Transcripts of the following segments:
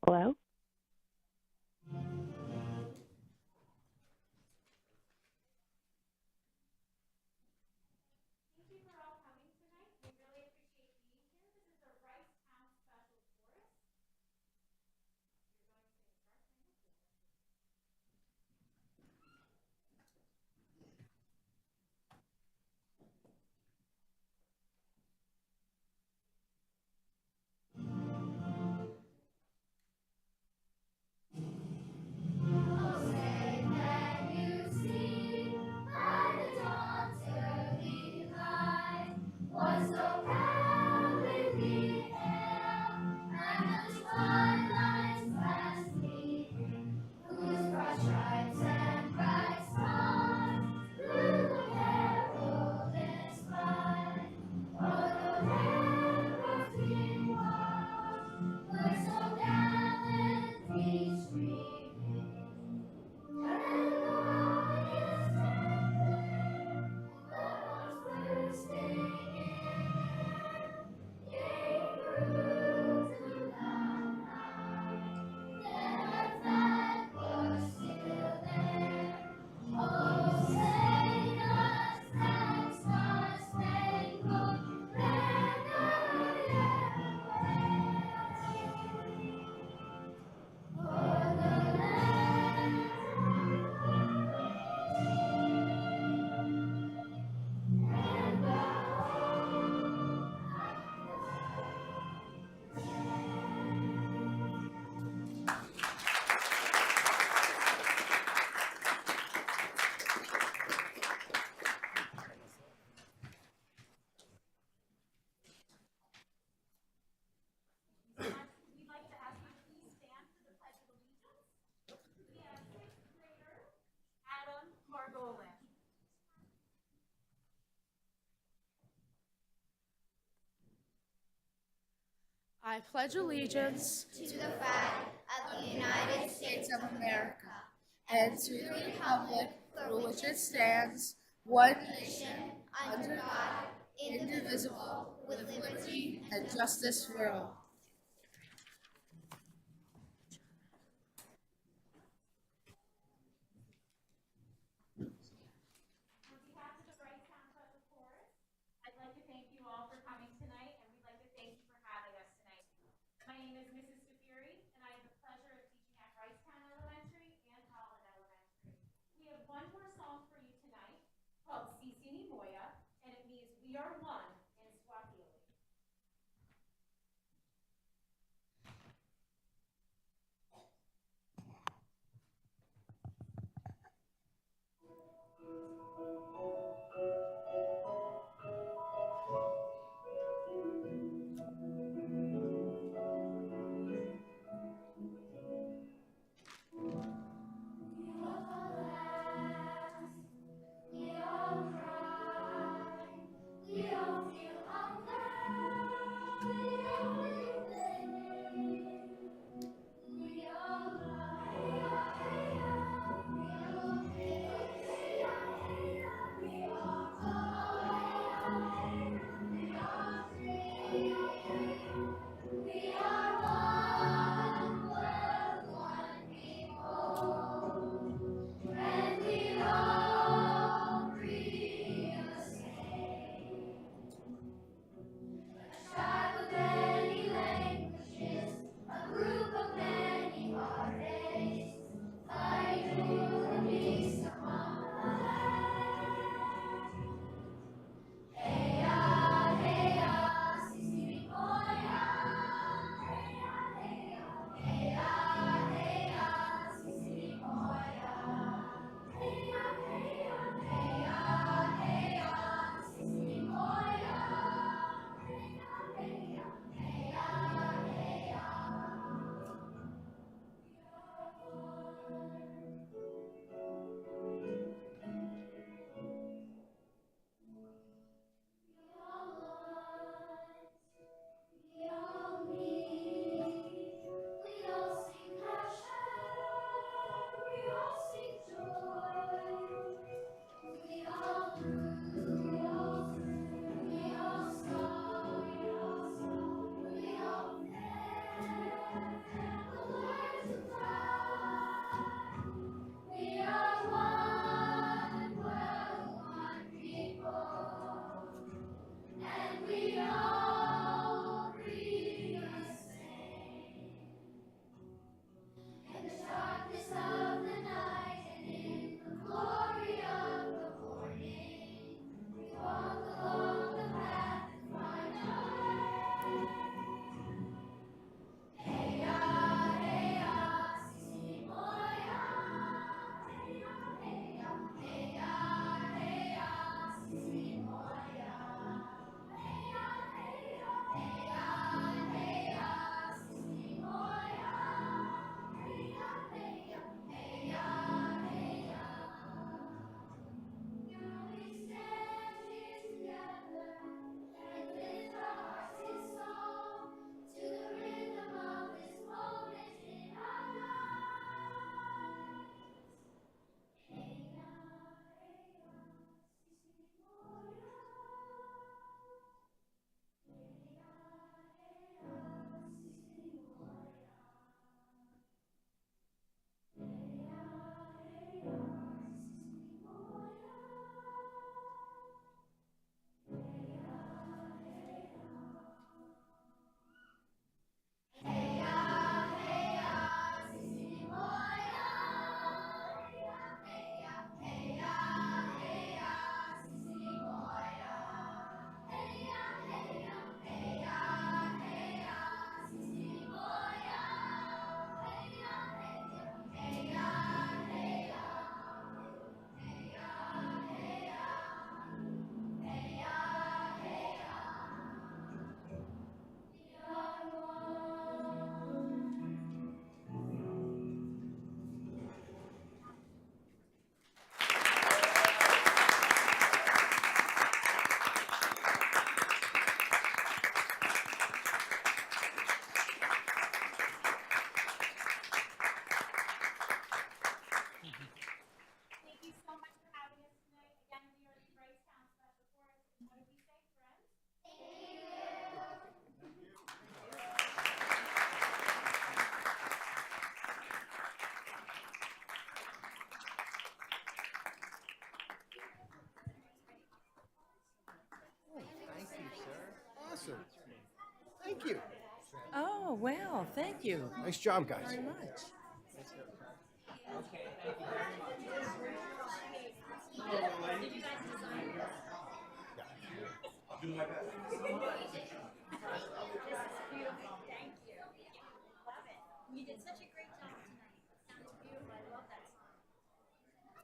Hello? I pledge allegiance to the flag of the United States of America and to the republic for which it stands, one nation, under God, indivisible, with liberty and justice for all. Wow, thank you Nice job, guys. very much. You did such a great job tonight. Sounds beautiful. I love that song. I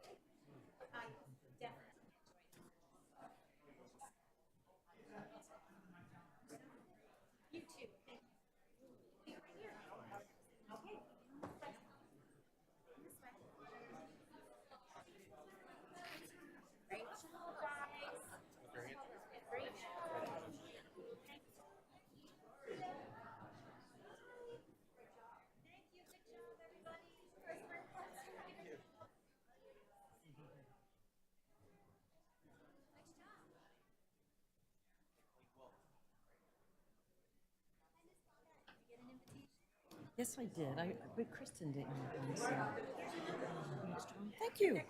definitely enjoyed it. You too. Thank you. Be right here. Okay. This way. Great job, guys. Great job. Thank you. Good job, everybody. Yes, I did. But Kristen didn't want one, so extra one. Thank you.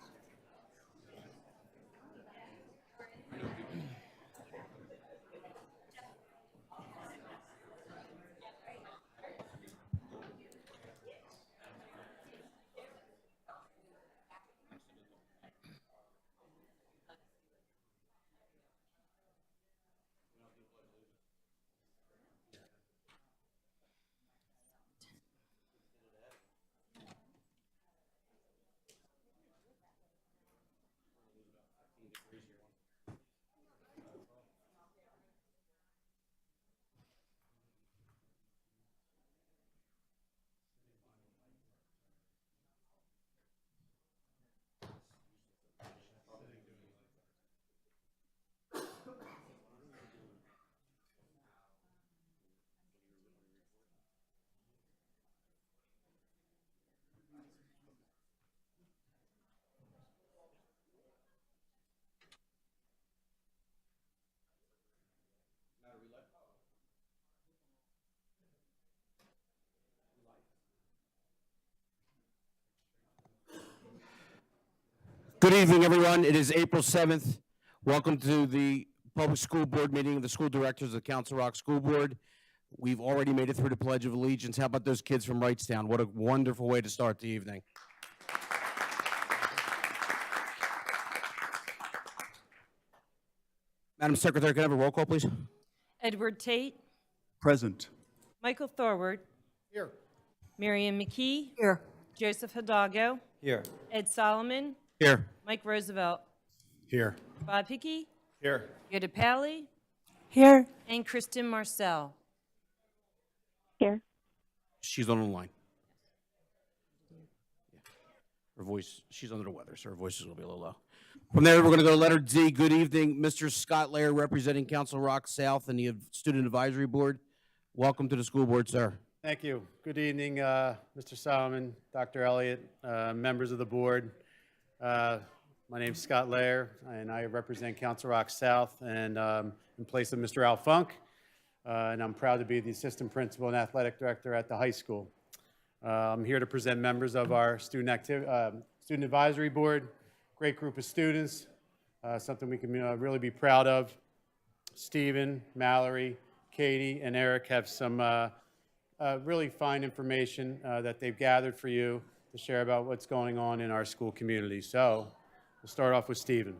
Good evening, everyone. It is April 7th. Welcome to the Public School Board meeting of the school directors of the Council Rock School Board. We've already made it through the Pledge of Allegiance. How about those kids from Wrightstown? What a wonderful way to start the evening. Madam Secretary, can I have a roll call, please? Edward Tate, Present. Michael Thorward, Here. Miriam McKee, Here. Joseph Hidalgo, Here. Ed Solomon, Here. Mike Roosevelt, Here. Bob Hickey, Here. Yoda Pally, Here. and Kristen Marcel. Here. She's on the line. Her voice, she's under the weather, so her voice is going to be a little low. From there, we're going to go to letter D. Good evening, Mr. Scott Lair, representing Council Rock South and the Student Advisory Board. Welcome to the school board, sir. Thank you. Good evening, Mr. Solomon, Dr. Elliott, members of the board. My name's Scott Lair, and I represent Council Rock South and in place of Mr. Al Funk. And I'm proud to be the assistant principal and athletic director at the high school. I'm here to present members of our student advisory board. Great group of students, something we can really be proud of. Stephen, Mallory, Katie, and Eric have some really fine information that they've gathered for you to share about what's going on in our school community. So we'll start off with Stephen.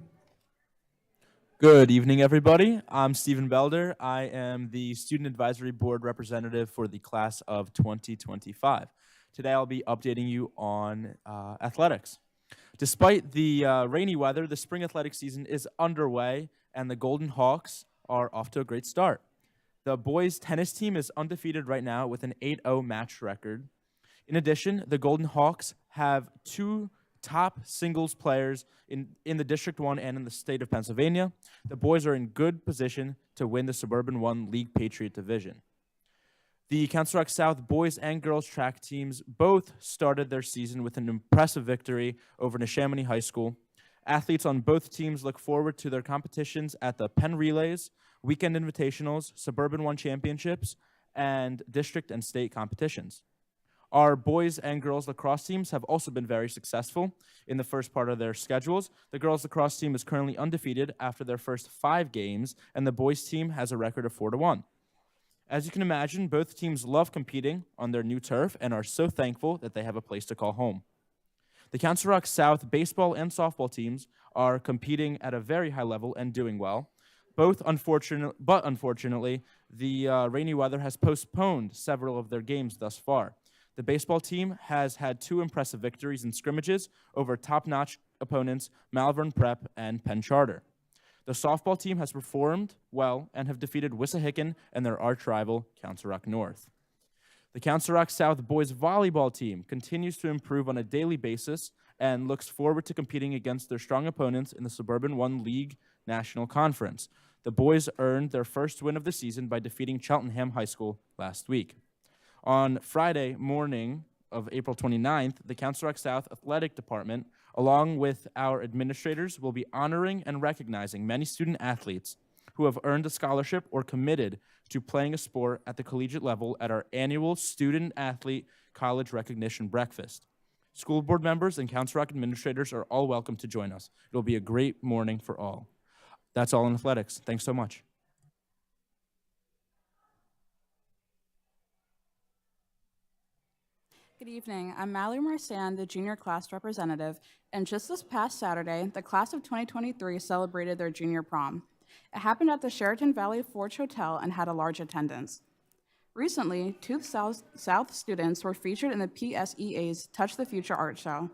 Good evening, everybody. I'm Stephen Belder. I am the Student Advisory Board representative for the class of 2025. Today, I'll be updating you on athletics. Despite the rainy weather, the spring athletic season is underway, and the Golden Hawks are off to a great start. The boys' tennis team is undefeated right now with an 8-0 match record. In addition, the Golden Hawks have two top singles players in the District 1 and in the state of Pennsylvania. The boys are in good position to win the Suburban 1 League Patriot Division. The Council Rock South boys and girls track teams both started their season with an impressive victory over Neshaminy High School. Athletes on both teams look forward to their competitions at the Penn Relays, Weekend Invitationals, Suburban 1 Championships, and district and state competitions. Our boys and girls lacrosse teams have also been very successful in the first part of their schedules. The girls lacrosse team is currently undefeated after their first 5 games, and the boys team has a record of 4-1. As you can imagine, both teams love competing on their new turf and are so thankful that they have a place to call home. The Council Rock South baseball and softball teams are competing at a very high level and doing well. Unfortunately, the rainy weather has postponed several of their games thus far. The baseball team has had 2 impressive victories in scrimmages over top-notch opponents Malvern Prep and Penn Charter. The softball team has performed well and have defeated Wissahickon and their arch rival, Council Rock North. The Council Rock South boys volleyball team continues to improve on a daily basis and looks forward to competing against their strong opponents in the Suburban 1 League National Conference. The boys earned their first win of the season by defeating Cheltenham High School last week. On Friday morning of April 29th, the Council Rock South Athletic Department, along with our administrators, will be honoring and recognizing many student athletes who have earned a scholarship or committed to playing a sport at the collegiate level at our annual Student Athlete College Recognition Breakfast. School board members and Council Rock administrators are all welcome to join us. It'll be a great morning for all. That's all in athletics. Thanks so much. Good evening. I'm Mallory Marsan, the junior class representative, and just this past Saturday, the class of 2023 celebrated their junior prom. It happened at the Sheraton Valley Forge Hotel and had a large attendance. Recently, 2 South students were featured in the PSEA's Touch the Future art show.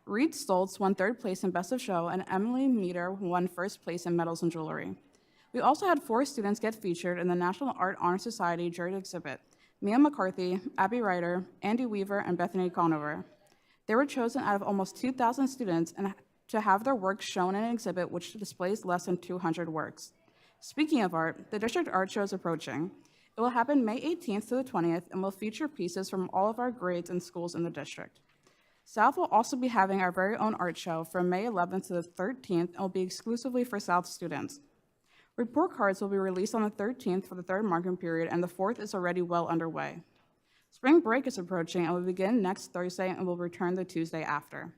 Reed Stoltz won 3rd place in Best of Show, and Emily Meter won 1st place in Medals and Jewelry. We also had 4 students get featured in the National Art Honor Society juried exhibit: Mia McCarthy, Abby Ryder, Andy Weaver, and Bethany Conover. They were chosen out of almost 2,000 students and to have their work shown in an exhibit which displays less than 200 works. Speaking of art, the District Art Show is approaching. It will happen May 18th to the 20th and will feature pieces from all of our grades and schools in the district. South will also be having our very own art show from May 11th to the 13th and will be exclusively for South students. Report cards will be released on the 13th for the 3rd marking period, and the 4th is already well underway. Spring break is approaching and will begin next Thursday and will return the Tuesday after.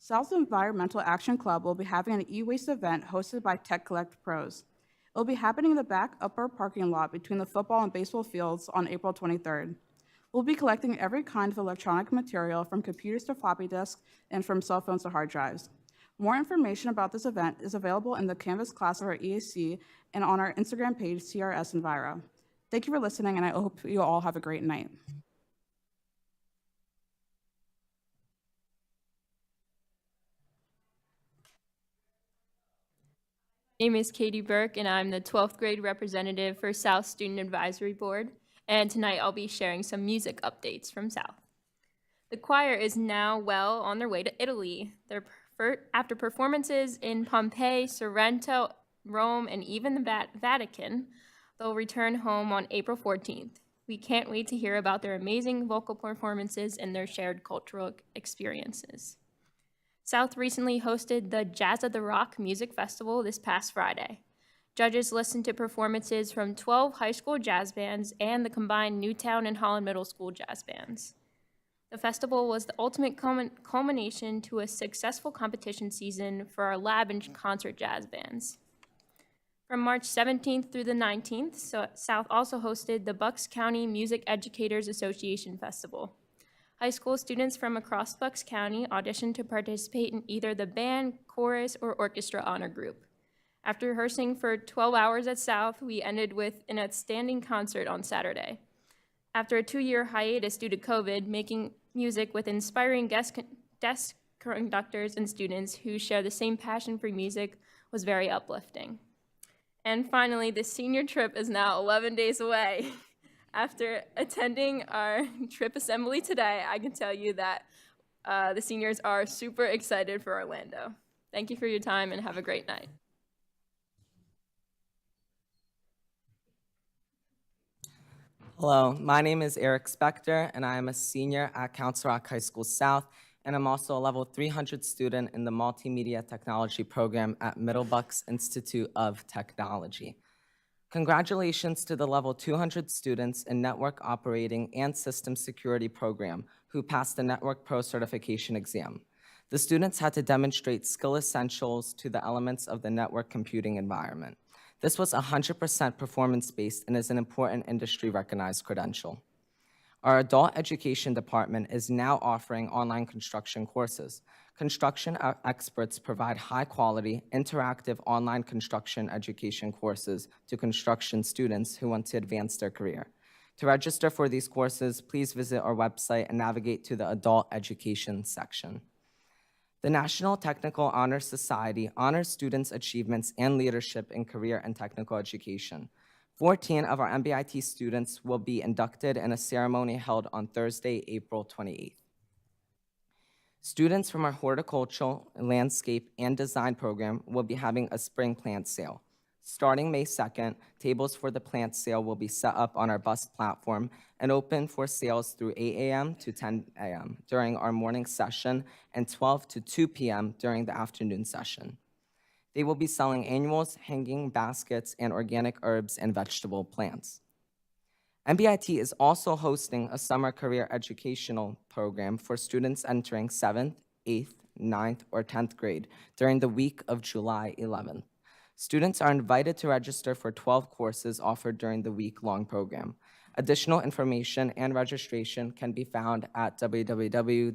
South Environmental Action Club will be having an e-waste event hosted by Tech Collect Pros. It will be happening in the back upper parking lot between the football and baseball fields on April 23rd. We'll be collecting every kind of electronic material, from computers to floppy disks and from cell phones to hard drives. More information about this event is available in the Canvas class of our EAC and on our Instagram page, CRS Enviro. Thank you for listening, and I hope you all have a great night. My name is Katie Burke, and I'm the 12th grade representative for South Student Advisory Board. And tonight I'll be sharing some music updates from South. The choir is now well on their way to Italy. After performances in Pompeii, Sorrento, Rome, and even the Vatican, they'll return home on April 14th. We can't wait to hear about their amazing vocal performances and their shared cultural experiences. South recently hosted the Jazz at the Rock Music Festival this past Friday. Judges listened to performances from 12 high school jazz bands and the combined Newtown and Holland Middle School jazz bands. The festival was the ultimate culmination to a successful competition season for our lab and concert jazz bands. From March 17th through the 19th, South also hosted the Bucks County Music Educators Association Festival. High school students from across Bucks County auditioned to participate in either the band, chorus, or orchestra honor group. After rehearsing for 12 hours at South, we ended with an outstanding concert on Saturday. After a 2-year hiatus due to COVID, making music with inspiring guest conductors and students who share the same passion for music was very uplifting. And finally, the senior trip is now 11 days away. After attending our trip assembly today, I can tell you that the seniors are super excited for Orlando. Thank you for your time and have a great night. Hello, my name is Eric Spector, and I am a senior at Council Rock High School South, and I'm also a level 300 student in the Multimedia Technology program at Middle Bucks Institute of Technology. Congratulations to the level 200 students in Network Operating and System Security program who passed the Network Pro certification exam. The students had to demonstrate skill essentials to the elements of the network computing environment. This was 100% performance-based and is an important industry-recognized credential. Our adult education department is now offering online construction courses. Construction experts provide high-quality, interactive online construction education courses to construction students who want to advance their career. To register for these courses, please visit our website and navigate to the Adult Education section. The National Technical Honor Society honors students' achievements and leadership in career and technical education. 14 of our MBIT students will be inducted in a ceremony held on Thursday, April 28th. Students from our horticultural, landscape, and design program will be having a spring plant sale. Starting May 2nd, tables for the plant sale will be set up on our bus platform and open for sales through 8 a.m. to 10 a.m. during our morning session and 12 to 2 p.m. during the afternoon session. They will be selling annuals, hanging baskets, and organic herbs and vegetable plants. MBIT is also hosting a summer career educational program for students entering 7th, 8th, 9th, or 10th grade during the week of July 11th. Students are invited to register for 12 courses offered during the week-long program. Additional information and registration can be found at www.mbit.org.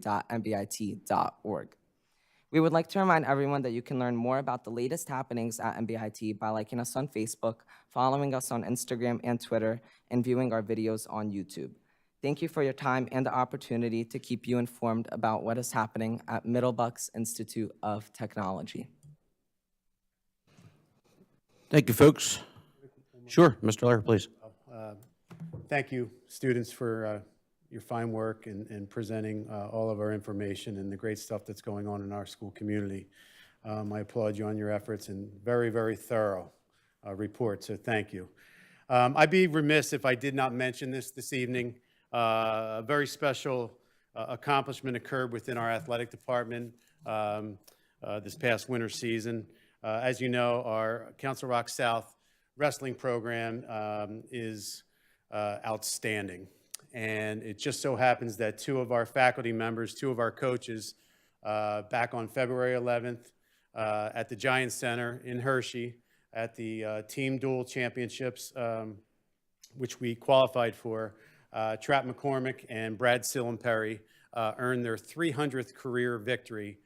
We would like to remind everyone that you can learn more about the latest happenings at MBIT by liking us on Facebook, following us on Instagram and Twitter, and viewing our videos on YouTube. Thank you for your time and the opportunity to keep you informed about what is happening at Middlebucks Institute of Technology. Thank you, folks. Sure, Mr. Lair, please. Thank you, students, for your fine work and presenting all of our information and the great stuff that's going on in our school community. I applaud you on your efforts and very, very thorough report, so thank you. I'd be remiss if I did not mention this evening. A very special accomplishment occurred within our athletic department this past winter season. As you know, our Council Rock South wrestling program is outstanding. And it just so happens that two of our faculty members, two of our coaches, back on February 11th at the Giants Center in Hershey at the Team Duel Championships, which we qualified for, Trap McCormick and Brad Sillenperry earned their 300th career victory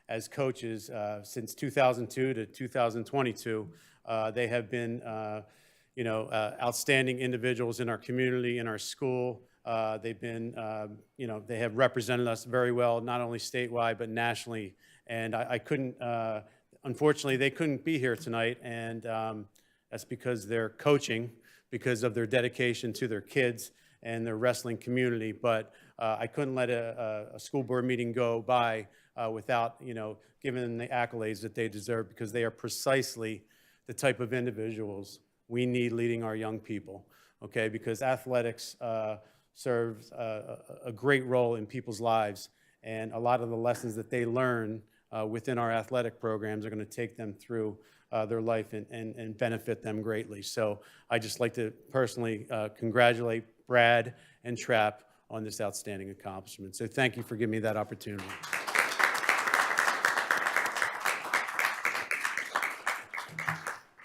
as coaches since 2002 to 2022. They have been outstanding individuals in our community, in our school. They've been, they have represented us very well, not only statewide, but nationally. And I couldn't, unfortunately, they couldn't be here tonight. And that's because they're coaching, because of their dedication to their kids and their wrestling community. But I couldn't let a school board meeting go by without, giving them the accolades that they deserve, because they are precisely the type of individuals we need leading our young people, okay? Because athletics serves a great role in people's lives, and a lot of the lessons that they learn within our athletic programs are going to take them through their life and benefit them greatly. So I just like to personally congratulate Brad and Trap on this outstanding accomplishment. So thank you for giving me that opportunity.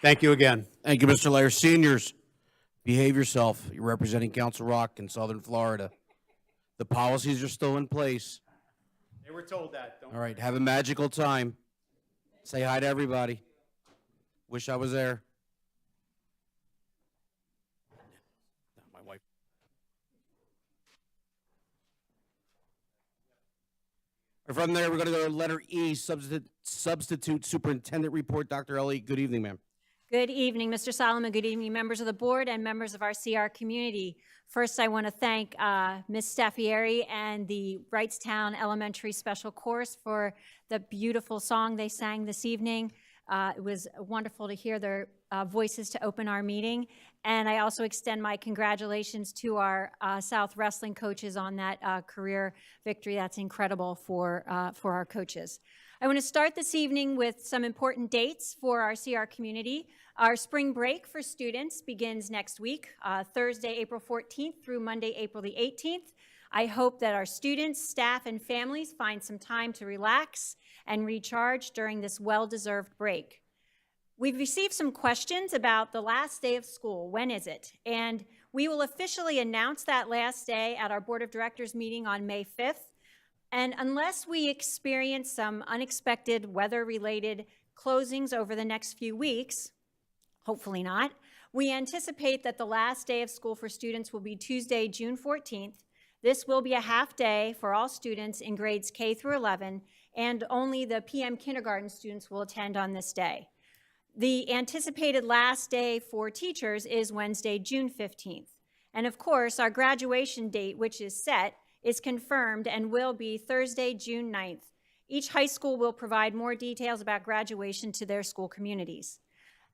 Thank you again. Thank you, Mr. Lair. Seniors, behave yourself. You're representing Council Rock in Southern Florida. The policies are still in place. They were told that. Don't All right, have a magical time. Say hi to everybody. Wish I was there. My wife. From there, we're going to go to letter E, substitute superintendent report. Dr. Elliott, good evening, ma'am. Good evening, Mr. Solomon. Good evening, members of the board and members of our CR community. First, I want to thank Ms. Staffieri and the Wrightstown Elementary Special Course for the beautiful song they sang this evening. It was wonderful to hear their voices to open our meeting. And I also extend my congratulations to our South wrestling coaches on that career victory. That's incredible for our coaches. I want to start this evening with some important dates for our CR community. Our spring break for students begins next week, Thursday, April 14th through Monday, April the 18th. I hope that our students, staff, and families find some time to relax and recharge during this well-deserved break. We've received some questions about the last day of school. When is it? And we will officially announce that last day at our Board of Directors meeting on May 5th. And unless we experience some unexpected weather-related closings over the next few weeks, hopefully not, we anticipate that the last day of school for students will be Tuesday, June 14th. This will be a half day for all students in grades K through 11, and only the PM kindergarten students will attend on this day. The anticipated last day for teachers is Wednesday, June 15th. And of course, our graduation date, which is set, is confirmed and will be Thursday, June 9th. Each high school will provide more details about graduation to their school communities.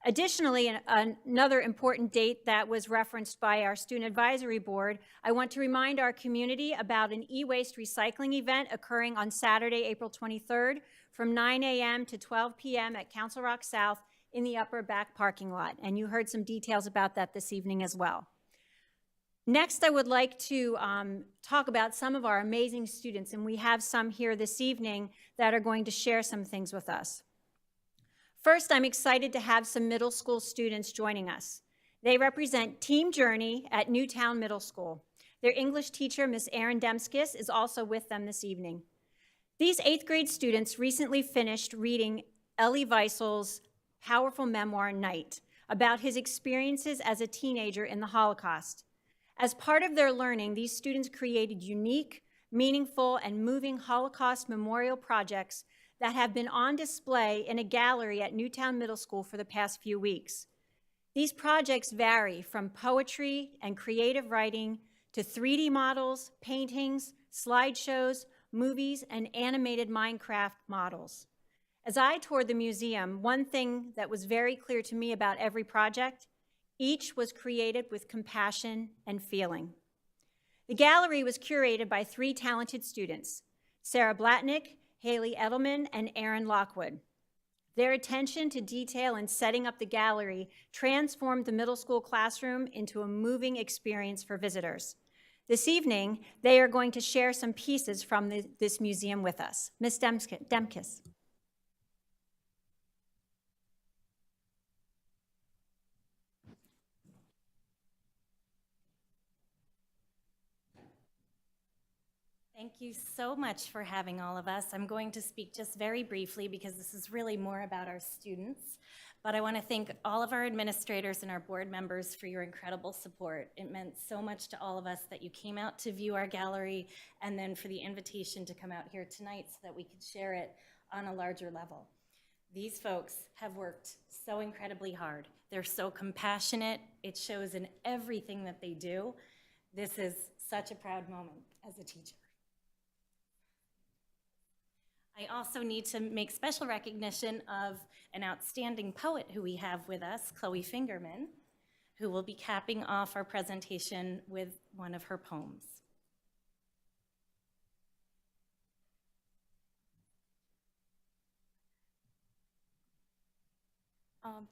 Additionally, another important date that was referenced by our Student Advisory Board, I want to remind our community about an e-waste recycling event occurring on Saturday, April 23rd from 9 a.m. to 12 p.m. at Council Rock South in the upper back parking lot. And you heard some details about that this evening as well. Next, I would like to talk about some of our amazing students, and we have some here this evening that are going to share some things with us. First, I'm excited to have some middle school students joining us. They represent Team Journey at Newtown Middle School. Their English teacher, Miss Erin Demskis, is also with them this evening. These 8th grade students recently finished reading Elie Wiesel's powerful memoir, Night, about his experiences as a teenager in the Holocaust. As part of their learning, these students created unique, meaningful, and moving Holocaust memorial projects that have been on display in a gallery at Newtown Middle School for the past few weeks. These projects vary from poetry and creative writing to 3D models, paintings, slideshows, movies, and animated Minecraft models. As I toured the museum, one thing that was very clear to me about every project, each was created with compassion and feeling. The gallery was curated by 3 talented students, Sarah Blatnick, Haley Edelman, and Aaron Lockwood. Their attention to detail in setting up the gallery transformed the middle school classroom into a moving experience for visitors. This evening, they are going to share some pieces from this museum with us. Ms. Demkis. Thank you so much for having all of us. I'm going to speak just very briefly because this is really more about our students, but I want to thank all of our administrators and our board members for your incredible support. It meant so much to all of us that you came out to view our gallery and then for the invitation to come out here tonight so that we could share it on a larger level. These folks have worked so incredibly hard. They're so compassionate. It shows in everything that they do. This is such a proud moment as a teacher. I also need to make special recognition of an outstanding poet who we have with us, Chloe Fingerman, who will be capping off our presentation with one of her poems.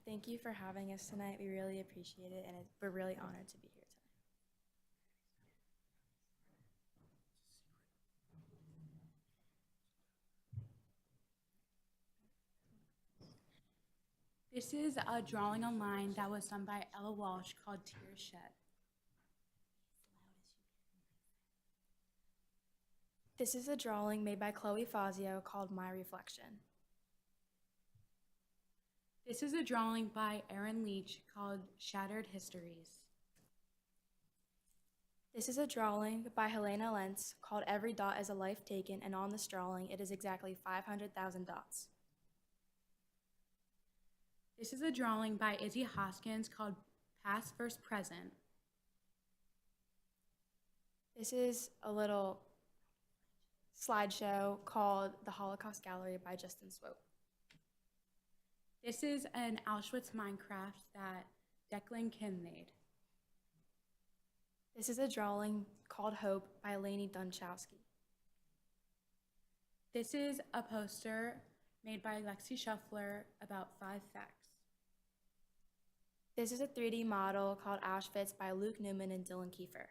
Thank you for having us tonight. We really appreciate it, and we're really honored to be here tonight. This is a drawing online that was done by Ella Walsh called Tears Shed. This is a drawing made by Chloe Fazio called My Reflection. This is a drawing by Erin Leach called Shattered Histories. This is a drawing by Helena Lentz called Every Dot is a Life Taken, and on this drawing it is exactly 500,000 dots. This is a drawing by Izzy Hoskins called Past vs. Present. This is a little slideshow called The Holocaust Gallery by Justin Swope. This is an Auschwitz Minecraft that Declan Kim made. This is a drawing called Hope by Lainey Dunchowski. This is a poster made by Lexi Shuffler about 5 facts. This is a 3D model called Auschwitz by Luke Newman and Dylan Kiefer.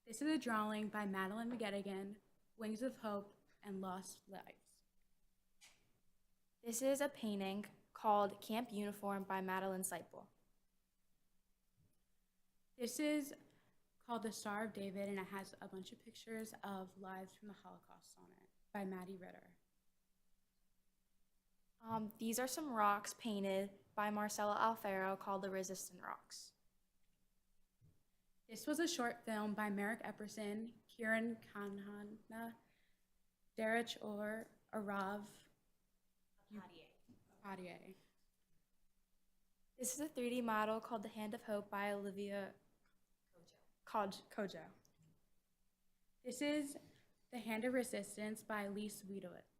This is a drawing by Madeline McGettigan, Wings of Hope, and Lost Lives. This is a painting called Camp Uniform by Madeline Seipel. This is called The Star of David, and it has a bunch of pictures of lives from the Holocaust on it by Maddie Ritter. These are some rocks painted by Marcella Alfaro called The Resistant Rocks. This was a short film by Merrick Epperson, Kieran Kanhana, Derek or Arav Padier. This is a 3D model called The Hand of Hope by Olivia Kojo. This is The Hand of Resistance by Lee Sweetowitz.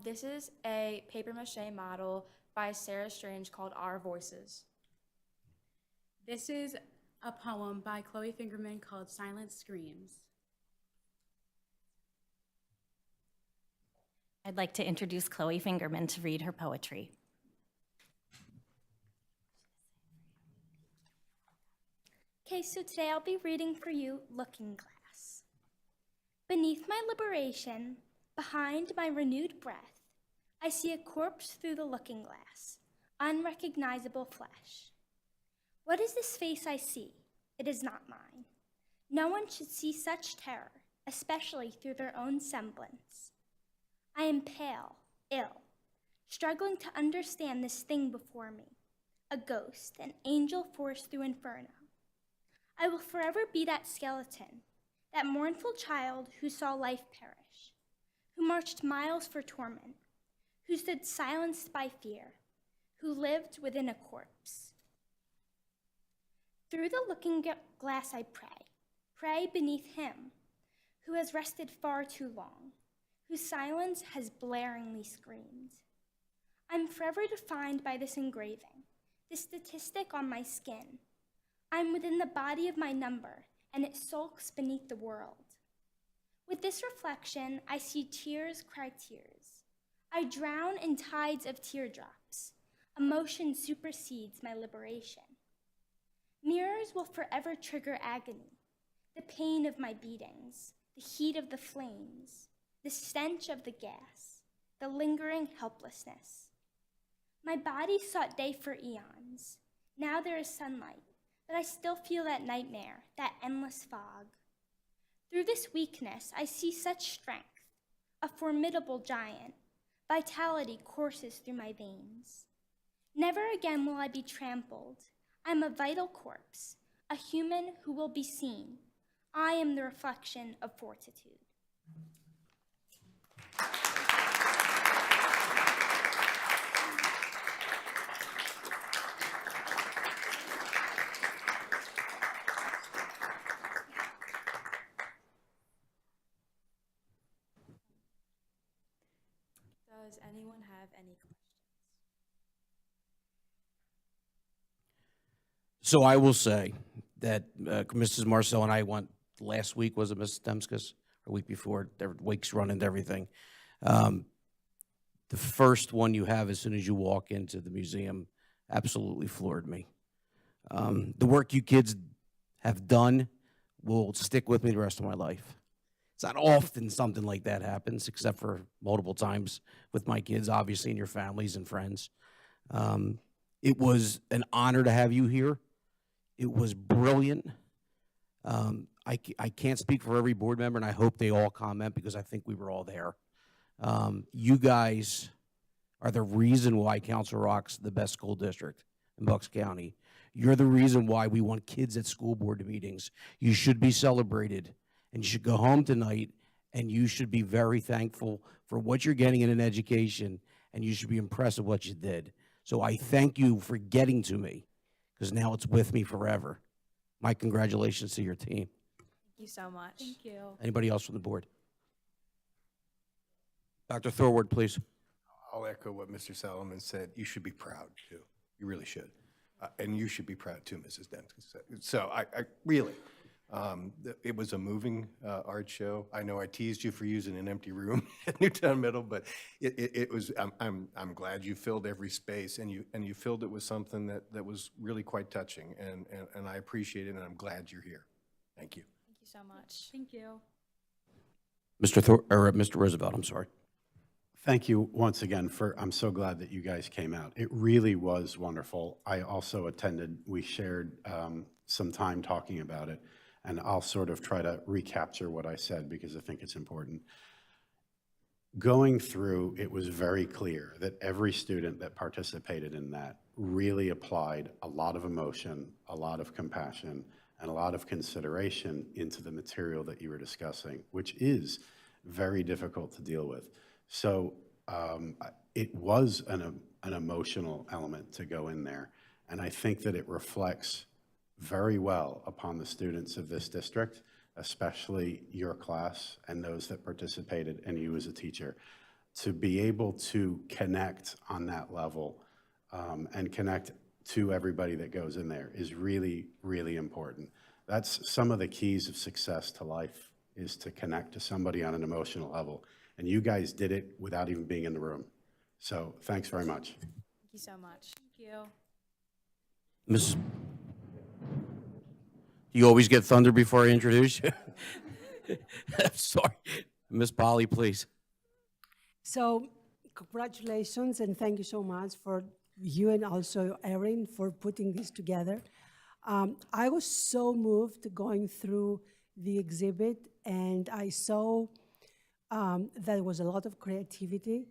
This is a papier-mâché model by Sarah Strange called Our Voices. This is a poem by Chloe Fingerman called Silent Screams. I'd like to introduce Chloe Fingerman to read her poetry. Okay, so today I'll be reading for you Looking Glass. Beneath my liberation, behind my renewed breath, I see a corpse through the looking glass, unrecognizable flesh. What is this face I see? It is not mine. No one should see such terror, especially through their own semblance. I am pale, ill, struggling to understand this thing before me, a ghost, an angel forced through inferno. I will forever be that skeleton, that mournful child who saw life perish, who marched miles for torment, who stood silenced by fear, who lived within a corpse. Through the looking glass I pray beneath him who has rested far too long, whose silence has blaringly screamed. I'm forever defined by this engraving, this statistic on my skin. I'm within the body of my number, and it sulks beneath the world. With this reflection, I see tears cry tears. I drown in tides of teardrops. Emotion supersedes my liberation. Mirrors will forever trigger agony, the pain of my beatings, the heat of the flames, the stench of the gas, the lingering helplessness. My body sought day for eons. Now there is sunlight, but I still feel that nightmare, that endless fog. Through this weakness, I see such strength, a formidable giant. Vitality courses through my veins. Never again will I be trampled. I'm a vital corpse, a human who will be seen. I am the reflection of fortitude. Does anyone have any questions? So I will say that Mrs. Marcel and I went last week, was it Mrs. Demskis? Or week before, their week's running to everything. The first one you have as soon as you walk into the museum absolutely floored me. The work you kids have done will stick with me the rest of my life. It's not often something like that happens, except for multiple times with my kids, obviously, and your families and friends. It was an honor to have you here. It was brilliant. I can't speak for every board member, and I hope they all comment because I think we were all there. You guys are the reason why Council Rock's the best school district in Bucks County. You're the reason why we want kids at school board meetings. You should be celebrated, and you should go home tonight, and you should be very thankful for what you're getting in an education, and you should be impressed with what you did. So I thank you for getting to me, because now it's with me forever. My congratulations to your team. Thank you so much. Thank you. Anybody else from the board? Dr. Thorward, please. I'll echo what Mr. Solomon said. You should be proud, too. You really should. And you should be proud, too, Mrs. Dempsey. So I really, it was a moving art show. I know I teased you for using an empty room at Newtown Middle, but it was, I'm glad you filled every space, and you filled it with something that was really quite touching, and I appreciate it, and I'm glad you're here. Thank you. Thank you so much. Thank you. Mr. Roosevelt, I'm sorry. Thank you once again I'm so glad that you guys came out. It really was wonderful. I also attended, we shared some time talking about it, and I'll sort of try to recapture what I said because I think it's important. Going through, it was very clear that every student that participated in that really applied a lot of emotion, a lot of compassion, and a lot of consideration into the material that you were discussing, which is very difficult to deal with. So it was an emotional element to go in there, and I think that it reflects very well upon the students of this district, especially your class and those that participated and you as a teacher, to be able to connect on that level and connect to everybody that goes in there is really, really important. That's some of the keys of success to life, is to connect to somebody on an emotional level. And you guys did it without even being in the room. So thanks very much. Thank you so much. Thank you. Mrs. You always get thunder before I introduce you? I'm sorry. Miss Polly, please. So congratulations and thank you so much for you and also Erin for putting this together. I was so moved going through the exhibit, and I saw there was a lot of creativity,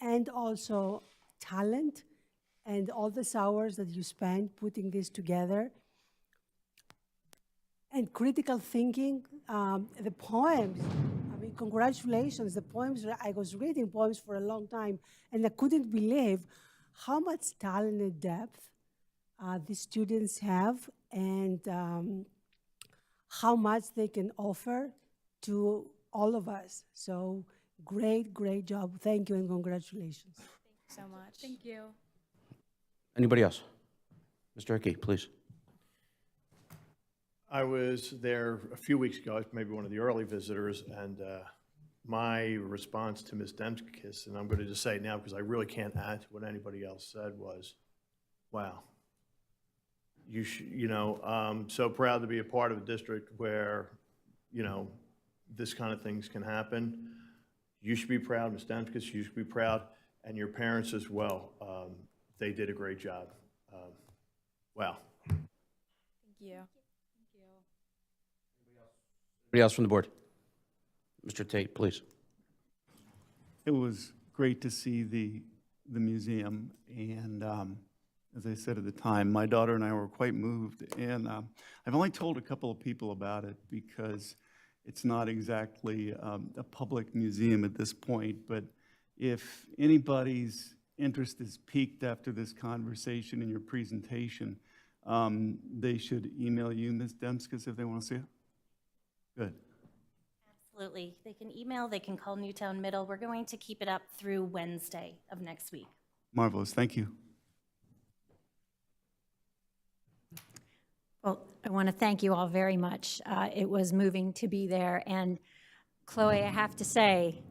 and also talent, and all these hours that you spent putting this together. And critical thinking, the poems, I mean, congratulations, the poems, I was reading poems for a long time, and I couldn't believe how much talent and depth the students have, and how much they can offer to all of us. So great, great job. Thank you and congratulations. Thank you so much. Thank you. Anybody else? Mr. Hickey, please. I was there a few weeks ago, maybe one of the early visitors, and my response to Ms. Demskis, and I'm going to just say it now because I really can't add to what anybody else said, was, wow. I'm so proud to be a part of a district where, this kind of things can happen. You should be proud, Ms. Demskis, you should be proud, and your parents as well. They did a great job. Wow. Thank you. Anybody else from the board? Mr. Tate, please. It was great to see the museum, and as I said at the time, my daughter and I were quite moved, and I've only told a couple of people about it because it's not exactly a public museum at this point, but if anybody's interest is piqued after this conversation and your presentation, they should email you, Ms. Demskis, if they want to see it. Good. Absolutely. They can email, they can call Newtown Middle. We're going to keep it up through Wednesday of next week. Marvelous. Thank you. Well, I want to thank you all very much. It was moving to be there. And Chloe, I have to say,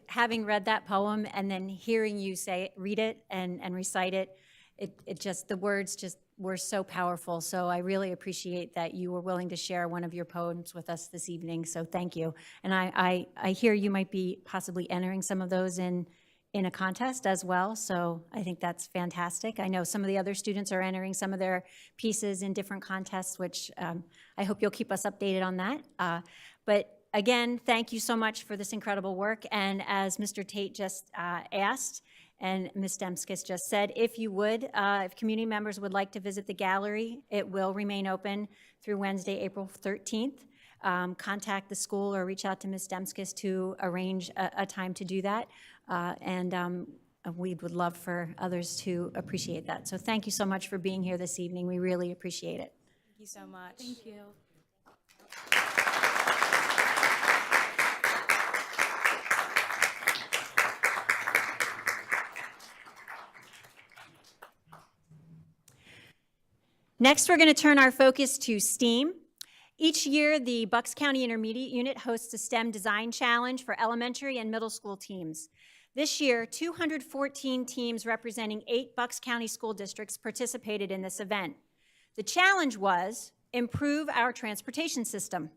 having read that poem and then hearing you read it and recite it, the words just were so powerful. So I really appreciate that you were willing to share one of your poems with us this evening. So thank you. And I hear you might be possibly entering some of those in a contest as well. So I think that's fantastic. I know some of the other students are entering some of their pieces in different contests, which I hope you'll keep us updated on that. But again, thank you so much for this incredible work. And as Mr. Tate just asked, and Ms. Demskis just said, if you would, if community members would like to visit the gallery, it will remain open through Wednesday, April 13th. Contact the school or reach out to Ms. Demskis to arrange a time to do that. We would love for others to appreciate that. So thank you so much for being here this evening. We really appreciate it. Thank you so much. Thank you. Next, we're going to turn our focus to STEAM. Each year, the Bucks County Intermediate Unit hosts a STEM Design Challenge for elementary and middle school teams. This year, 214 teams representing 8 Bucks County school districts participated in this event. The challenge was improve our transportation system.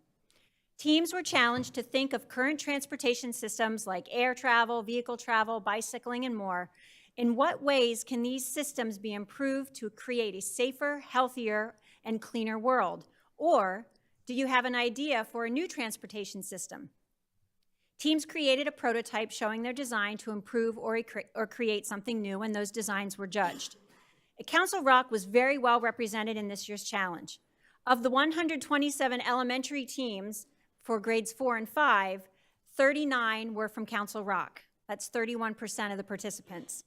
Teams were challenged to think of current transportation systems like air travel, vehicle travel, bicycling, and more. In what ways can these systems be improved to create a safer, healthier, and cleaner world? Or do you have an idea for a new transportation system? Teams created a prototype showing their design to improve or create something new, and those designs were judged. Council Rock was very well represented in this year's challenge. Of the 127 elementary teams for grades 4 and 5, 39 were from Council Rock. That's 31% of the participants.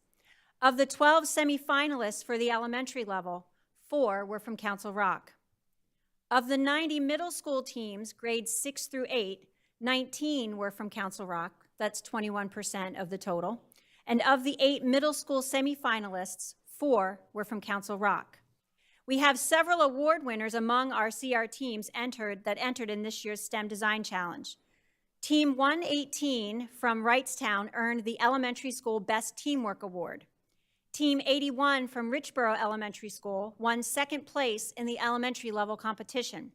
Of the 12 semifinalists for the elementary level, 4 were from Council Rock. Of the 90 middle school teams, grades 6 through 8, 19 were from Council Rock. That's 21% of the total. And of the 8 middle school semifinalists, 4 were from Council Rock. We have several award winners among our CR teams that entered in this year's STEM Design Challenge. Team 118 from Wrightstown earned the Elementary School Best Teamwork Award. Team 81 from Richboro Elementary School won second place in the elementary level competition.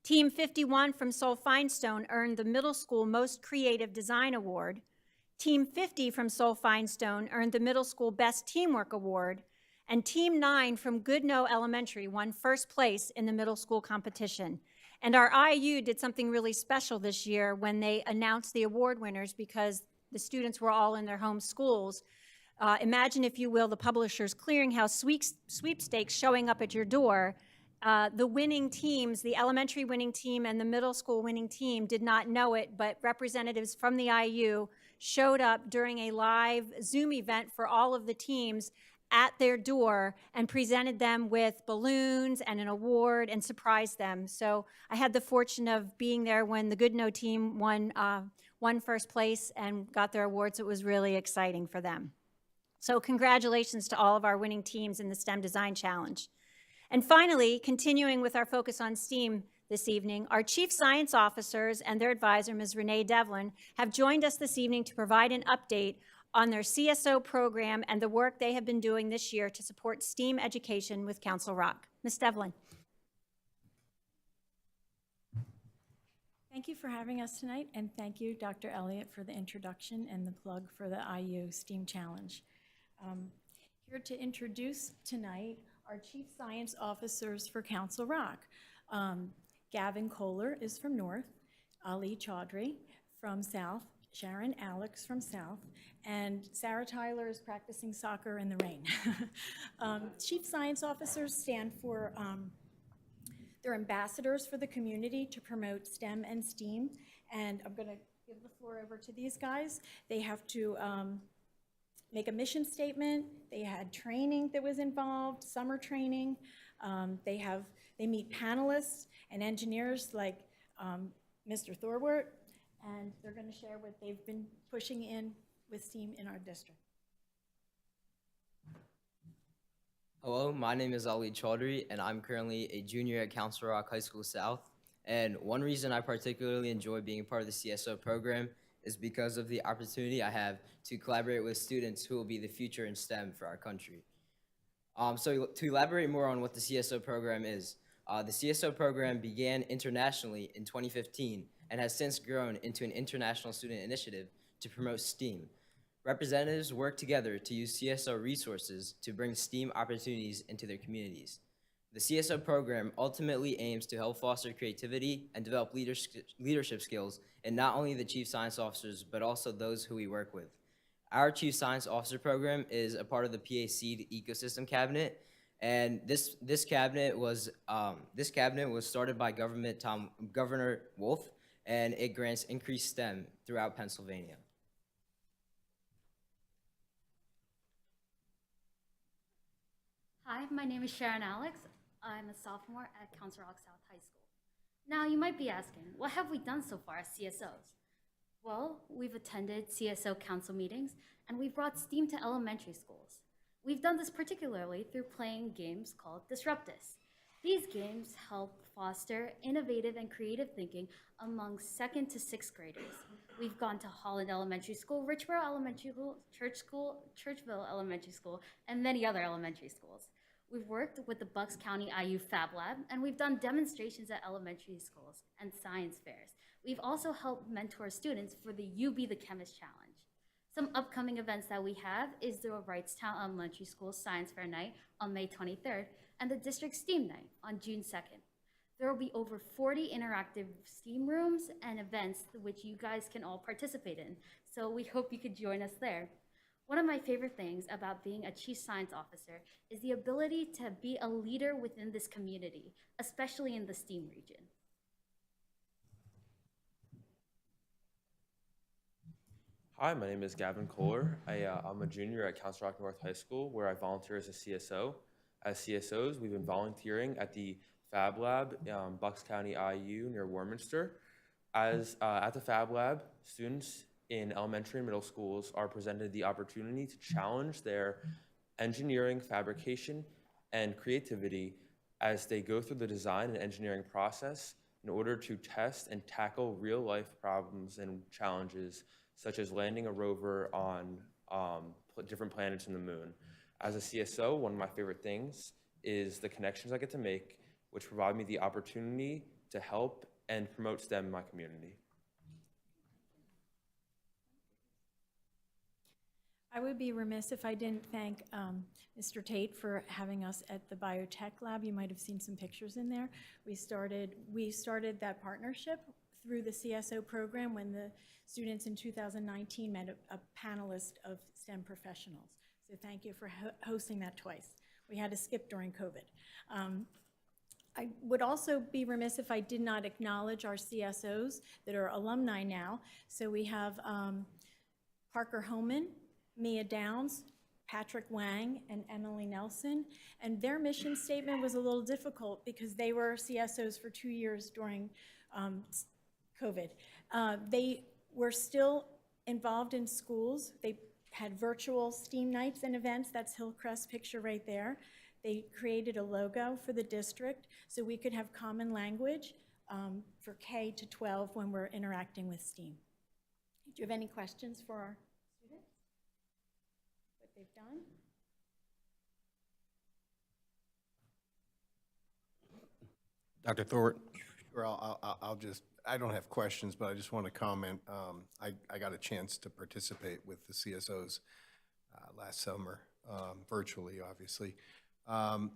Team 51 from Soul Finestone earned the Middle School Most Creative Design Award. Team 50 from Soul Finestone earned the Middle School Best Teamwork Award. And Team 9 from Goodnoe Elementary won first place in the middle school competition. And our IU did something really special this year when they announced the award winners because the students were all in their home schools. Imagine, if you will, the Publishers Clearinghouse sweepstakes showing up at your door. The winning teams, the elementary winning team and the middle school winning team, did not know it, but representatives from the IU showed up during a live Zoom event for all of the teams at their door and presented them with balloons and an award and surprised them. So I had the fortune of being there when the Goodnoe team won first place and got their awards. It was really exciting for them. So congratulations to all of our winning teams in the STEM Design Challenge. And finally, continuing with our focus on STEAM this evening, our Chief Science Officers and their advisor, Ms. Renee Devlin, have joined us this evening to provide an update on their CSO program and the work they have been doing this year to support STEAM education with Council Rock. Ms. Devlin. Thank you for having us tonight, and thank you, Dr. Elliott, for the introduction and the plug for the IU STEAM Challenge. Here to introduce tonight our Chief Science Officers for Council Rock. Gavin Kohler is from North, Ali Chaudhry from South, Sharon Alex from South, and Sarah Tyler is practicing soccer in the rain. Chief Science Officers stand for, they're ambassadors for the community to promote STEM and STEAM, and I'm gonna give the floor over to these guys. They have to make a mission statement. They had training that was involved, summer training. They meet panelists and engineers like Mr. Thorwart, and they're going to share what they've been pushing in with STEAM in our district. Hello, my name is Ali Chaudhry, and I'm currently a junior at Council Rock High School South. And one reason I particularly enjoy being a part of the CSO program is because of the opportunity I have to collaborate with students who will be the future in STEM for our country. So to elaborate more on what the CSO program is, the CSO program began internationally in 2015 and has since grown into an international student initiative to promote STEAM. Representatives work together to use CSO resources to bring STEAM opportunities into their communities. The CSO program ultimately aims to help foster creativity and develop leadership skills in not only the Chief Science Officers, but also those who we work with. Our Chief Science Officer program is a part of the PAC Ecosystem Cabinet, and this cabinet was started by Governor Wolf, and it grants increased STEM throughout Pennsylvania. Hi, my name is Sharon Alex. I'm a sophomore at Council Rock South High School. Now, you might be asking, what have we done so far as CSOs? Well, we've attended CSO council meetings, and we've brought STEAM to elementary schools. We've done this particularly through playing games called Disruptus. These games help foster innovative and creative thinking among 2nd to 6th graders. We've gone to Holland Elementary School, Richboro Elementary School, Churchville Elementary School, and many other elementary schools. We've worked with the Bucks County IU Fab Lab, and we've done demonstrations at elementary schools and science fairs. We've also helped mentor students for the You Be the Chemist Challenge. Some upcoming events that we have is the Wrightstown Elementary School Science Fair Night on May 23rd and the District STEAM Night on June 2nd. There will be over 40 interactive STEAM rooms and events which you guys can all participate in, so we hope you could join us there. One of my favorite things about being a Chief Science Officer is the ability to be a leader within this community, especially in the STEAM region. Hi, my name is Gavin Kohler. I'm a junior at Council Rock North High School, where I volunteer as a CSO. As CSOs, we've been volunteering at the Fab Lab, Bucks County IU near Warminster. At the Fab Lab, students in elementary and middle schools are presented the opportunity to challenge their engineering, fabrication, and creativity as they go through the design and engineering process in order to test and tackle real-life problems and challenges, such as landing a rover on different planets and the moon. As a CSO, one of my favorite things is the connections I get to make, which provide me the opportunity to help and promote STEM in my community. I would be remiss if I didn't thank Mr. Tate for having us at the Biotech Lab. You might have seen some pictures in there. We started that partnership through the CSO program when the students in 2019 met a panelist of STEM professionals. So thank you for hosting that twice. We had to skip during COVID. I would also be remiss if I did not acknowledge our CSOs that are alumni now. So we have Parker Homan, Mia Downs, Patrick Wang, and Emily Nelson. And their mission statement was a little difficult because they were CSOs for 2 years during COVID. They were still involved in schools. They had virtual STEAM nights and events. That's Hillcrest's picture right there. They created a logo for the district so we could have common language for K to 12 when we're interacting with STEAM. Do you have any questions for our students? What they've done? Dr. Thorpe, sure, I'll just, I don't have questions, but I just want to comment. I got a chance to participate with the CSOs last summer, virtually, obviously. Mrs.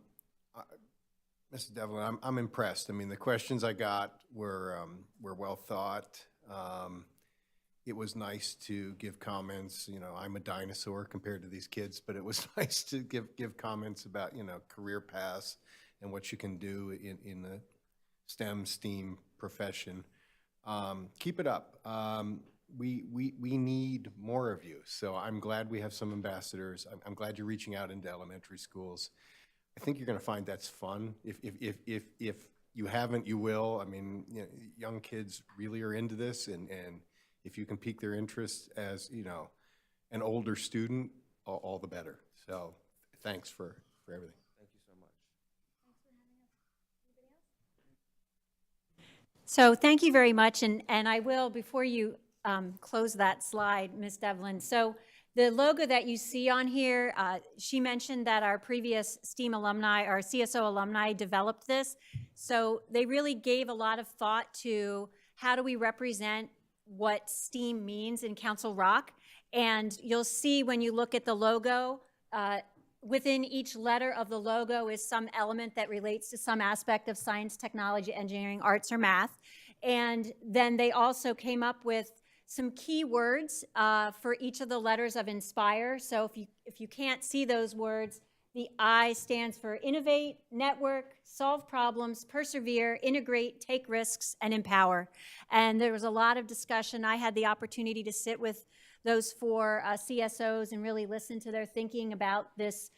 Devlin, I'm impressed. I mean, the questions I got were well thought. It was nice to give comments. You know, I'm a dinosaur compared to these kids, but it was nice to give comments about, you know, career paths and what you can do in the STEAM profession. Keep it up. We need more of you. So I'm glad we have some ambassadors. I'm glad you're reaching out into elementary schools. I think you're going to find that's fun. If you haven't, you will. I mean, you know, young kids really are into this, and if you can pique their interest as, you know, an older student, all the better. So thanks for everything. Thank you so much. So thank you very much, and I will, before you close that slide, Ms. Devlin. So the logo that you see on here, she mentioned that our previous STEAM alumni, our CSO alumni, developed this. So they really gave a lot of thought to how do we represent what STEAM means in Council Rock. And you'll see when you look at the logo, within each letter of the logo is some element that relates to some aspect of science, technology, engineering, arts, or math. And then they also came up with some key words for each of the letters of INSPIRE. So if you can't see those words, the I stands for innovate, network, solve problems, persevere, integrate, take risks, and empower. And there was a lot of discussion. I had the opportunity to sit with those four CSOs and really listen to their thinking about this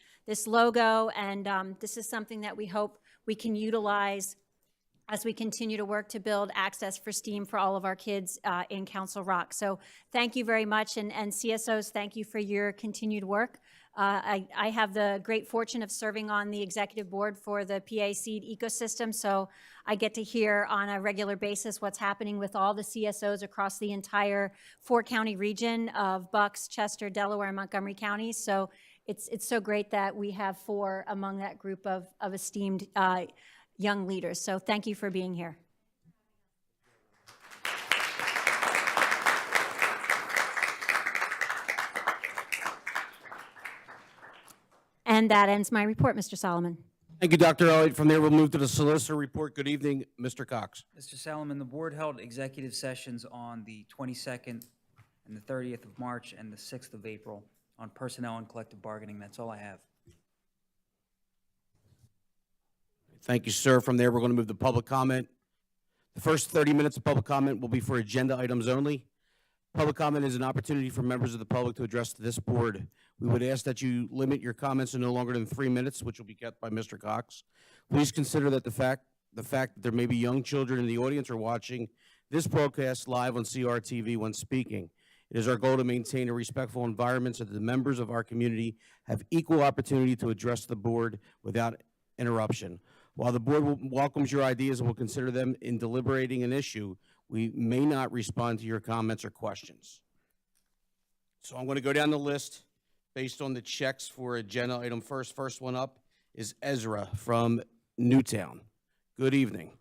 logo. And this is something that we hope we can utilize as we continue to work to build access for STEAM for all of our kids in Council Rock. So thank you very much, and CSOs, thank you for your continued work. I have the great fortune of serving on the executive board for the PA Seed ecosystem, so I get to hear on a regular basis what's happening with all the CSOs across the entire 4-county region of Bucks, Chester, Delaware, and Montgomery counties. So it's so great that we have 4 among that group of esteemed young leaders. So thank you for being here. And that ends my report, Mr. Solomon. Thank you, Dr. Elliott. From there, we'll move to the solicitor report. Good evening, Mr. Cox. Mr. Salomon, the board held executive sessions on the 22nd and the 30th of March and the 6th of April on personnel and collective bargaining. That's all I have. Thank you, sir. From there, we're going to move to public comment. The first 30 minutes of public comment will be for agenda items only. Public comment is an opportunity for members of the public to address this board. We would ask that you limit your comments to no longer than 3 minutes, which will be kept by Mr. Cox. Please consider that the fact that there may be young children in the audience or watching this broadcast live on CRTV when speaking. It is our goal to maintain a respectful environment so that the members of our community have equal opportunity to address the board without interruption. While the board welcomes your ideas and will consider them in deliberating an issue, we may not respond to your comments or questions. So I'm going to go down the list based on the checks for agenda item first. First one up is Ezra from Newtown. Good evening.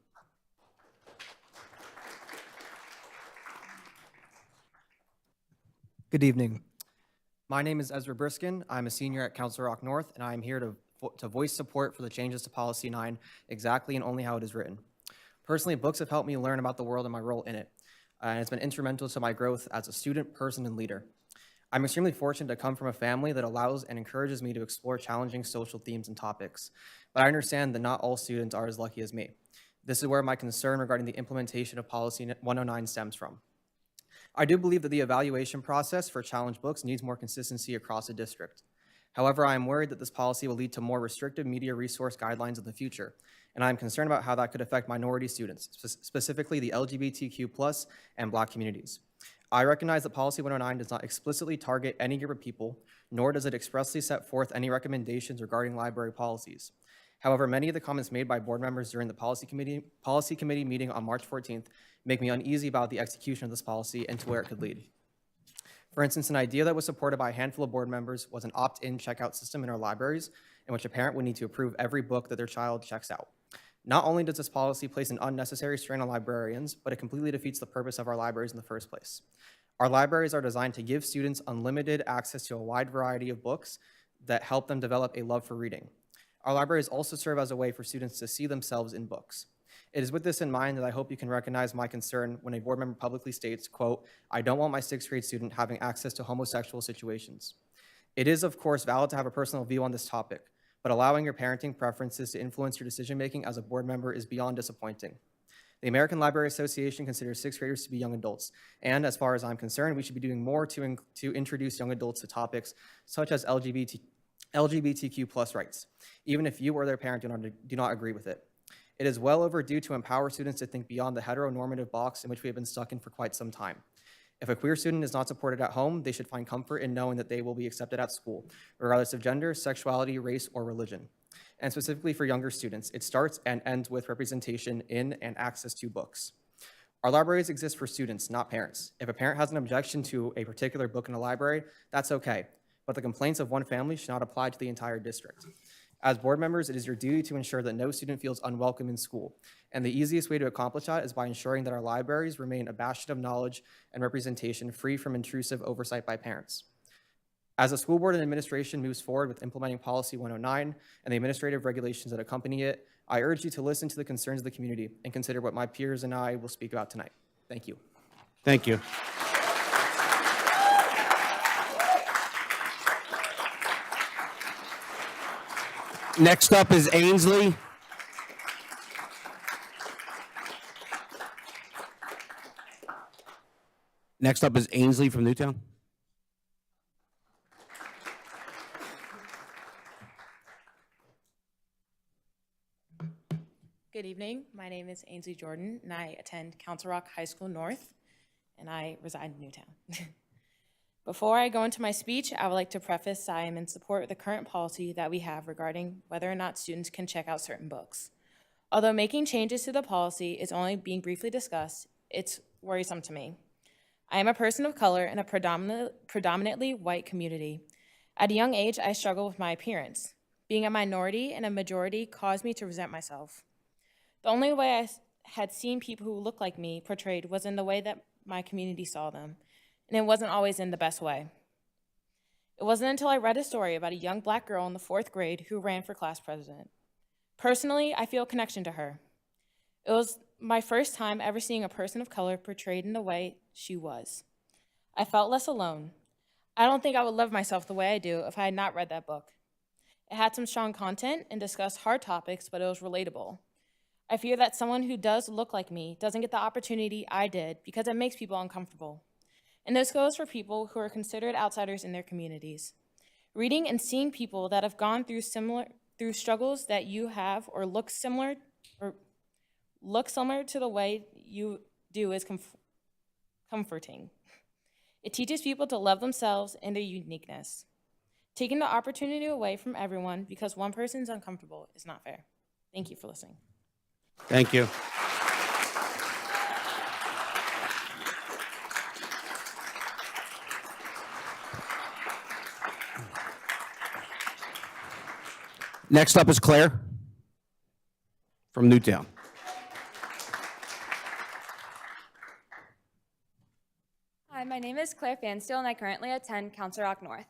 Good evening. My name is Ezra Briskin. I'm a senior at Council Rock North, and I'm here to voice support for the changes to Policy 9 exactly and only how it is written. Personally, books have helped me learn about the world and my role in it, and it's been instrumental to my growth as a student, person, and leader. I'm extremely fortunate to come from a family that allows and encourages me to explore challenging social themes and topics, but I understand that not all students are as lucky as me. This is where my concern regarding the implementation of Policy 109 stems from. I do believe that the evaluation process for challenge books needs more consistency across the district. However, I am worried that this policy will lead to more restrictive media resource guidelines in the future, and I am concerned about how that could affect minority students, specifically the LGBTQ+ and Black communities. I recognize that Policy 109 does not explicitly target any group of people, nor does it expressly set forth any recommendations regarding library policies. However, many of the comments made by board members during the policy committee meeting on March 14th make me uneasy about the execution of this policy and to where it could lead. For instance, an idea that was supported by a handful of board members was an opt-in checkout system in our libraries in which a parent would need to approve every book that their child checks out. Not only does this policy place an unnecessary strain on librarians, but it completely defeats the purpose of our libraries in the first place. Our libraries are designed to give students unlimited access to a wide variety of books that help them develop a love for reading. Our libraries also serve as a way for students to see themselves in books. It is with this in mind that I hope you can recognize my concern when a board member publicly states, quote, "I don't want my 6th grade student having access to homosexual situations." It is, of course, valid to have a personal view on this topic, but allowing your parenting preferences to influence your decision-making as a board member is beyond disappointing. The American Library Association considers 6th graders to be young adults, and as far as I'm concerned, we should be doing more to introduce young adults to topics such as LGBTQ+ rights, even if you or their parent do not agree with it. It is well overdue to empower students to think beyond the heteronormative box in which we have been stuck in for quite some time. If a queer student is not supported at home, they should find comfort in knowing that they will be accepted at school, regardless of gender, sexuality, race, or religion. And specifically for younger students, it starts and ends with representation in and access to books. Our libraries exist for students, not parents. If a parent has an objection to a particular book in a library, that's okay, but the complaints of one family should not apply to the entire district. As board members, it is your duty to ensure that no student feels unwelcome in school, and the easiest way to accomplish that is by ensuring that our libraries remain a bastion of knowledge and representation free from intrusive oversight by parents. As the school board and administration moves forward with implementing Policy 109 and the administrative regulations that accompany it, I urge you to listen to the concerns of the community and consider what my peers and I will speak about tonight. Thank you. Thank you. Next up is Ainsley. Next up is Ainsley from Newtown. Good evening. My name is Ainsley Jordan, and I attend Council Rock High School North, and I reside in Newtown. Before I go into my speech, I would like to preface I am in support of the current policy that we have regarding whether or not students can check out certain books. Although making changes to the policy is only being briefly discussed, it's worrisome to me. I am a person of color in a predominantly white community. At a young age, I struggled with my appearance. Being a minority and a majority caused me to resent myself. The only way I had seen people who looked like me portrayed was in the way that my community saw them, and it wasn't always in the best way. It wasn't until I read a story about a young Black girl in the 4th grade who ran for class president. Personally, I feel a connection to her. It was my first time ever seeing a person of color portrayed in the way she was. I felt less alone. I don't think I would love myself the way I do if I had not read that book. It had some strong content and discussed hard topics, but it was relatable. I fear that someone who does look like me doesn't get the opportunity I did because it makes people uncomfortable. And this goes for people who are considered outsiders in their communities. Reading and seeing people that have gone through struggles that you have or look similar to the way you do is comforting. It teaches people to love themselves and their uniqueness. Taking the opportunity away from everyone because one person's uncomfortable is not fair. Thank you for listening. Thank you. Next up is Claire from Newtown. Hi, my name is Claire Fansteel, and I currently attend Council Rock North.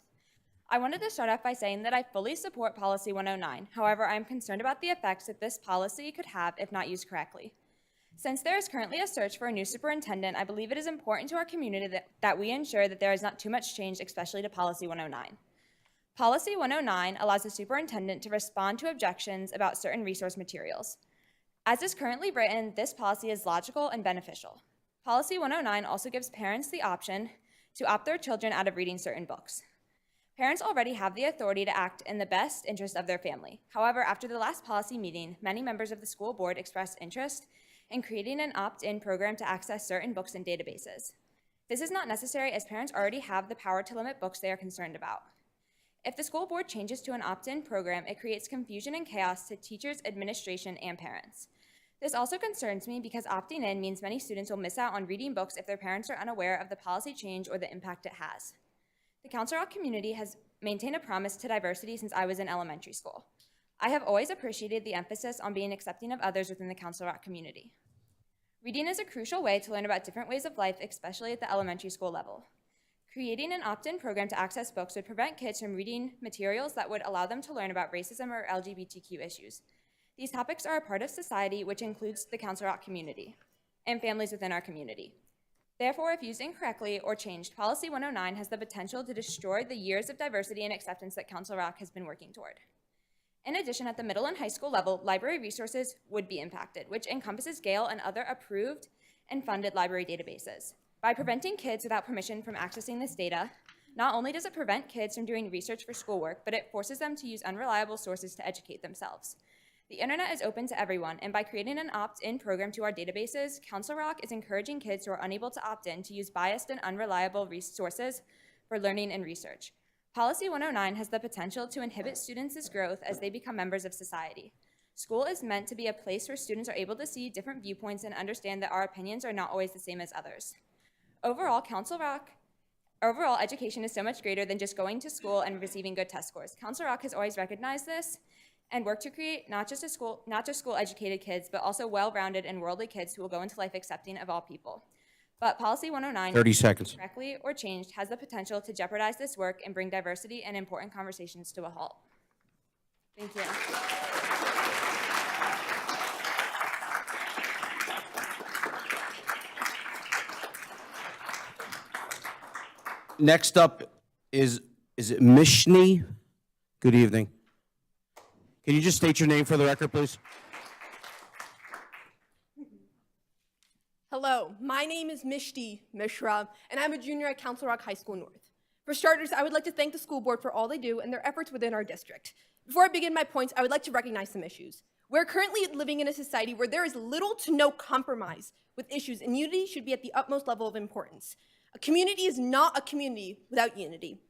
I wanted to start off by saying that I fully support Policy 109. However, I am concerned about the effects that this policy could have if not used correctly. Since there is currently a search for a new superintendent, I believe it is important to our community that we ensure that there is not too much change, especially to Policy 109. Policy 109 allows the superintendent to respond to objections about certain resource materials. As is currently written, this policy is logical and beneficial. Policy 109 also gives parents the option to opt their children out of reading certain books. Parents already have the authority to act in the best interest of their family. However, after the last policy meeting, many members of the school board expressed interest in creating an opt-in program to access certain books and databases. This is not necessary as parents already have the power to limit books they are concerned about. If the school board changes to an opt-in program, it creates confusion and chaos to teachers, administration, and parents. This also concerns me because opting in means many students will miss out on reading books if their parents are unaware of the policy change or the impact it has. The Council Rock community has maintained a promise to diversity since I was in elementary school. I have always appreciated the emphasis on being accepting of others within the Council Rock community. Reading is a crucial way to learn about different ways of life, especially at the elementary school level. Creating an opt-in program to access books would prevent kids from reading materials that would allow them to learn about racism or LGBTQ issues. These topics are a part of society, which includes the Council Rock community and families within our community. Therefore, if used incorrectly or changed, Policy 109 has the potential to destroy the years of diversity and acceptance that Council Rock has been working toward. In addition, at the middle and high school level, library resources would be impacted, which encompasses Gale and other approved and funded library databases. By preventing kids without permission from accessing this data, not only does it prevent kids from doing research for schoolwork, but it forces them to use unreliable sources to educate themselves. The internet is open to everyone, and by creating an opt-in program to our databases, Council Rock is encouraging kids who are unable to opt in to use biased and unreliable resources for learning and research. Policy 109 has the potential to inhibit students' growth as they become members of society. School is meant to be a place where students are able to see different viewpoints and understand that our opinions are not always the same as others. Overall, education is so much greater than just going to school and receiving good test scores. Council Rock has always recognized this and worked to create not just school-educated kids, but also well-rounded and worldly kids who will go into life accepting of all people. But Policy 109, 30 seconds. correctly or changed, has the potential to jeopardize this work and bring diversity and important conversations to a halt. Thank you. Next up is it Mishni? Good evening. Can you just state your name for the record, please? Hello, my name is Mishti Mishra, and I'm a junior at Council Rock High School North. For starters, I would like to thank the school board for all they do and their efforts within our district. Before I begin my points, I would like to recognize some issues. We're currently living in a society where there is little to no compromise with issues, and unity should be at the utmost level of importance. A community is not a community without unity.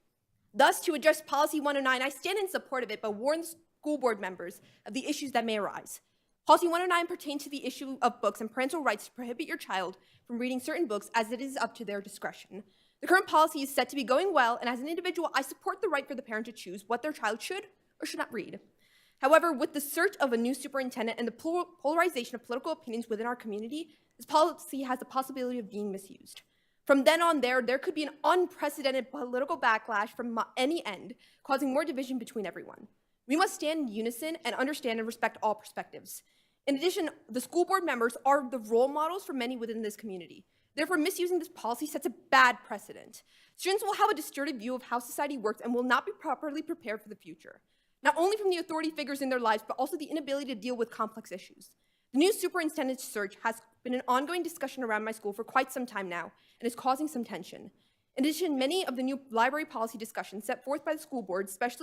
Thus, to address Policy 109, I stand in support of it, but warn school board members of the issues that may arise. Policy 109 pertains to the issue of books and parental rights to prohibit your child from reading certain books as it is up to their discretion. The current policy is set to be going well, and as an individual, I support the right for the parent to choose what their child should or should not read. However, with the search of a new superintendent and the polarization of political opinions within our community, this policy has the possibility of being misused. From then on there could be an unprecedented political backlash from any end, causing more division between everyone. We must stand in unison and understand and respect all perspectives. In addition, the school board members are the role models for many within this community. Therefore, misusing this policy sets a bad precedent. Students will have a distorted view of how society works and will not be properly prepared for the future, not only from the authority figures in their lives, but also the inability to deal with complex issues. The new superintendent search has been an ongoing discussion around my school for quite some time now and is causing some tension. In addition, many of the new library policy discussions set forth by the school board, especially